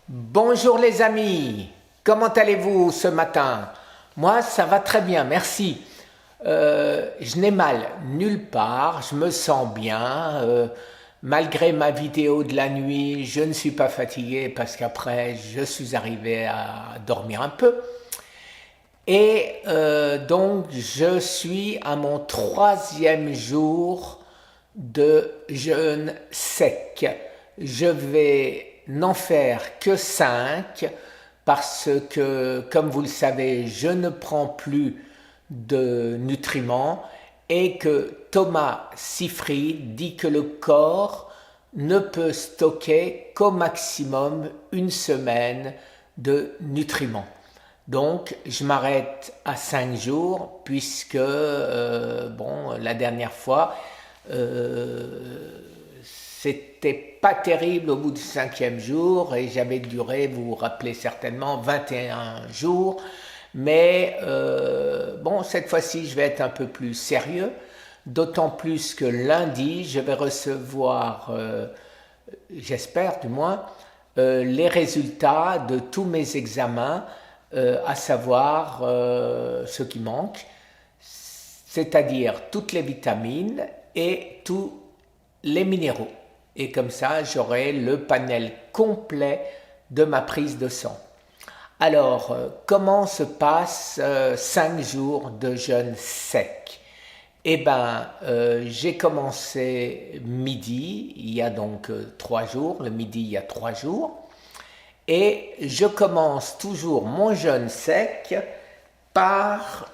Bonjour les amis, comment allez-vous ce matin? Moi ça va très bien, merci. Je n'ai mal nulle part, je me sens bien. Malgré ma vidéo de la nuit, je ne suis pas fatigué parce qu'après je suis arrivé à dormir un peu. Et donc je suis à mon troisième jour de jeûne sec. Je vais n'en faire que 5 parce que, comme vous le savez, je ne prends plus de nutriments et que Thomas Seyfried dit que le corps ne peut stocker qu'au maximum une semaine de nutriments. Donc, je m'arrête à 5 jours puisque, bon, la dernière fois, c'était pas terrible au bout du 5e jour et j'avais duré, vous vous rappelez certainement, 21 jours. Mais bon, cette fois-ci, je vais être un peu plus sérieux, d'autant plus que lundi, je vais recevoir, j'espère du moins, les résultats de tous mes examens, à savoir ce qui manque, c'est-à-dire toutes les vitamines et tous les minéraux. Et comme ça, j'aurai le panel complet de ma prise de sang. Alors, comment se passent 5 jours de jeûne sec? Eh bien, j'ai commencé midi, il y a donc 3 jours, le midi il y a 3 jours, et je commence toujours mon jeûne sec par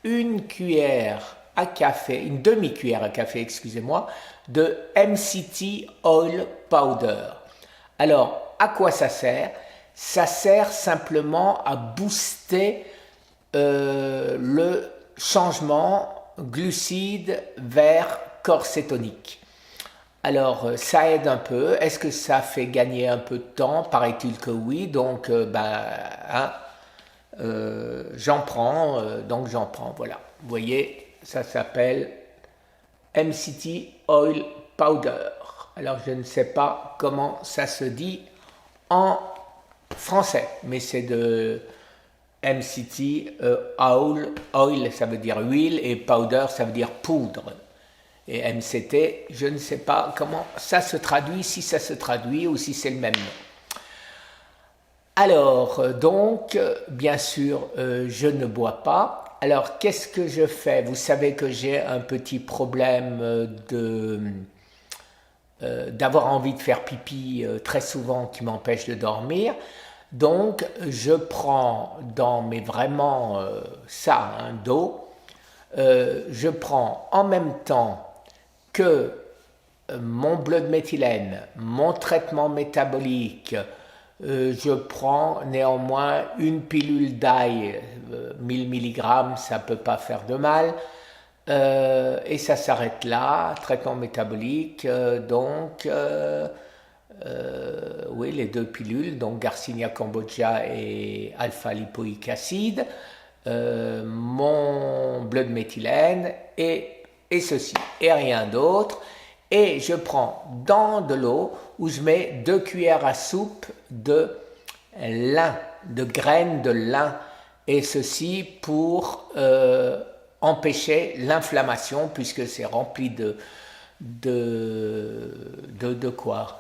une cuillère à café, une demi-cuillère à café, excusez-moi, de MCT Oil Powder. Alors, à quoi ça sert? Ça sert simplement à booster le changement glucide vers corps cétonique. Alors, ça aide un peu. Est-ce que ça fait gagner un peu de temps? Paraît-il que oui. Donc, j'en prends. Voilà. Vous voyez, ça s'appelle MCT Oil Powder. Alors, je ne sais pas comment ça se dit en français, mais c'est de MCT oil, ça veut dire huile, et powder, ça veut dire poudre. Et MCT, je ne sais pas comment ça se traduit, si ça se traduit ou si c'est le même nom. Alors, donc, bien sûr, je ne bois pas. Alors, qu'est-ce que je fais? Vous savez que j'ai un petit problème d'avoir envie de faire pipi très souvent qui m'empêche de dormir. Donc, je prends mais vraiment ça, d'eau, je prends en même temps que mon bleu de méthylène, mon traitement métabolique, je prends néanmoins une pilule d'ail, 1000 mg, ça ne peut pas faire de mal, et ça s'arrête là, traitement métabolique, oui, les 2 pilules, donc Garcinia Cambogia et alpha-lipoïque acide, mon bleu de méthylène et ceci, et rien d'autre. Et je prends dans de l'eau où je mets 2 cuillères à soupe de lin, de graines de lin, et ceci pour empêcher l'inflammation puisque c'est rempli de quoi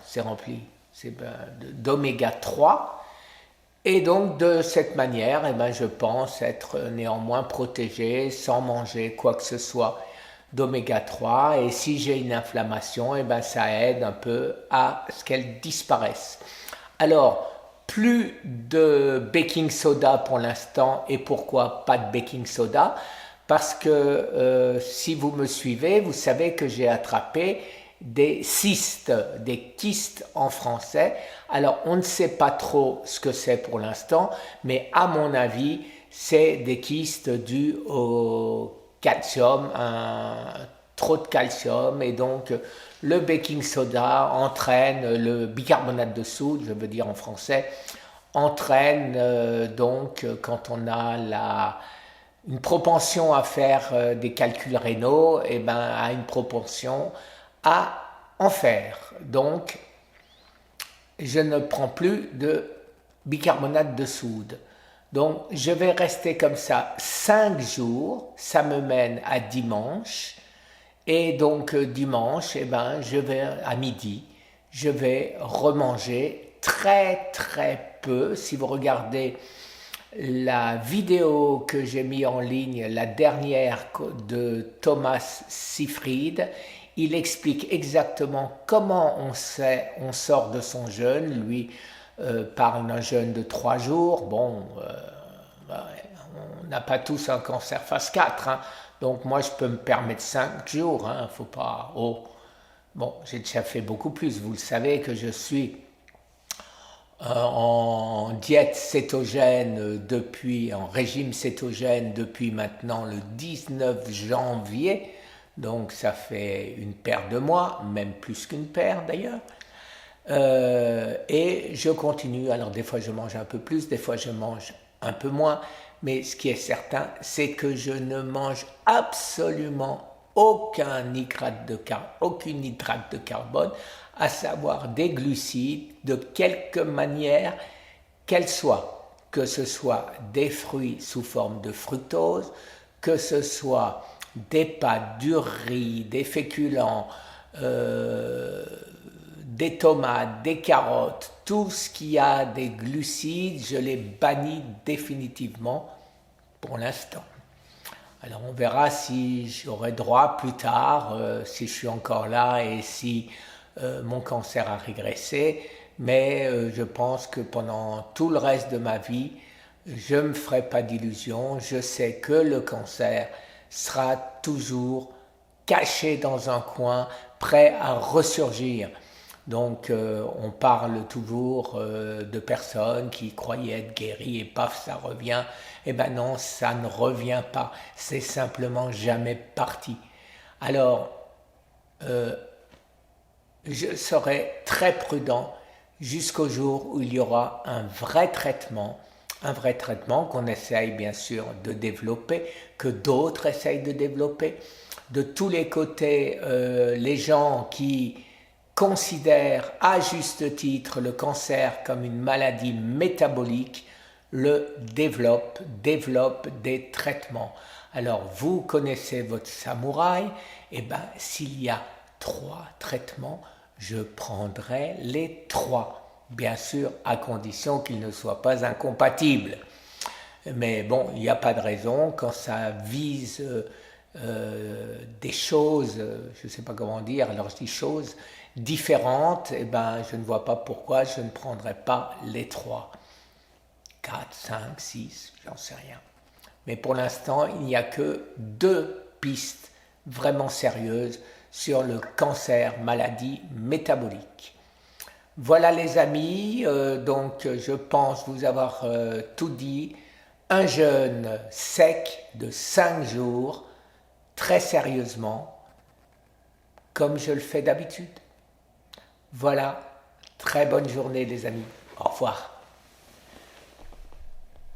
c'est rempli? C'est d'oméga 3. Et donc de cette manière, je pense être néanmoins protégé sans manger quoi que ce soit d'oméga 3. Et si j'ai une inflammation, ça aide un peu à ce qu'elle disparaisse. Alors, plus de baking soda pour l'instant. Et pourquoi pas de baking soda? Parce que si vous me suivez, vous savez que j'ai attrapé des cystes, des kystes en français. Alors, on ne sait pas trop ce que c'est pour l'instant, mais à mon avis, c'est des kystes dus au calcium, trop de calcium, et donc le baking soda entraîne, le bicarbonate de soude, je veux dire en français, entraîne donc quand on a une propension à faire des calculs rénaux, à une propension à en faire. Donc, je ne prends plus de bicarbonate de soude. Donc je vais rester comme ça 5 jours, ça me mène à dimanche, et donc dimanche, je vais à midi, je vais remanger très très peu. Si vous regardez la vidéo que j'ai mise en ligne, la dernière de Thomas Seyfried, il explique exactement comment on sort de son jeûne. Lui parle d'un jeûne de 3 jours. Bon, on n'a pas tous un cancer phase 4, hein. Donc moi je peux me permettre 5 jours, hein. Faut pas... Oh. Bon, j'ai déjà fait beaucoup plus. Vous le savez que je suis en diète cétogène en régime cétogène depuis maintenant le 19 janvier. Donc ça fait une paire de mois, même plus qu'une paire d'ailleurs. Et je continue. Alors des fois je mange un peu plus, des fois je mange un peu moins. Mais ce qui est certain, c'est que je ne mange absolument aucune hydrate de carbone, à savoir des glucides, de quelque manière qu'elle soit, que ce soit des fruits sous forme de fructose, que ce soit des pâtes, du riz, des féculents, des tomates, des carottes, tout ce qui a des glucides, je les bannis définitivement pour l'instant. Alors on verra si j'aurai droit plus tard, si je suis encore là et si mon cancer a régressé, mais je pense que pendant tout le reste de ma vie, je ne me ferai pas d'illusions. Je sais que le cancer sera toujours caché dans un coin, prêt à ressurgir. Donc on parle toujours de personnes qui croyaient être guéries et paf, ça revient. Eh ben non, ça ne revient pas, c'est simplement jamais parti. Alors, je serai très prudent jusqu'au jour où il y aura un vrai traitement qu'on essaye bien sûr de développer, que d'autres essayent de développer. De tous les côtés, les gens qui considèrent à juste titre le cancer comme une maladie métabolique le développent des traitements. Alors vous connaissez votre samouraï, et bien s'il y a 3 traitements, je prendrai les 3, bien sûr à condition qu'ils ne soient pas incompatibles. Mais bon, il n'y a pas de raison quand ça vise des choses, je ne sais pas comment dire, alors je dis choses différentes, et ben je ne vois pas pourquoi je ne prendrais pas les 3. 4, 5, 6, j'en sais rien. Mais pour l'instant, il n'y a que 2 pistes vraiment sérieuses sur le cancer, maladie métabolique. Voilà les amis, donc je pense vous avoir tout dit. Un jeûne sec de 5 jours, très sérieusement, comme je le fais d'habitude. Voilà, très bonne journée les amis, au revoir.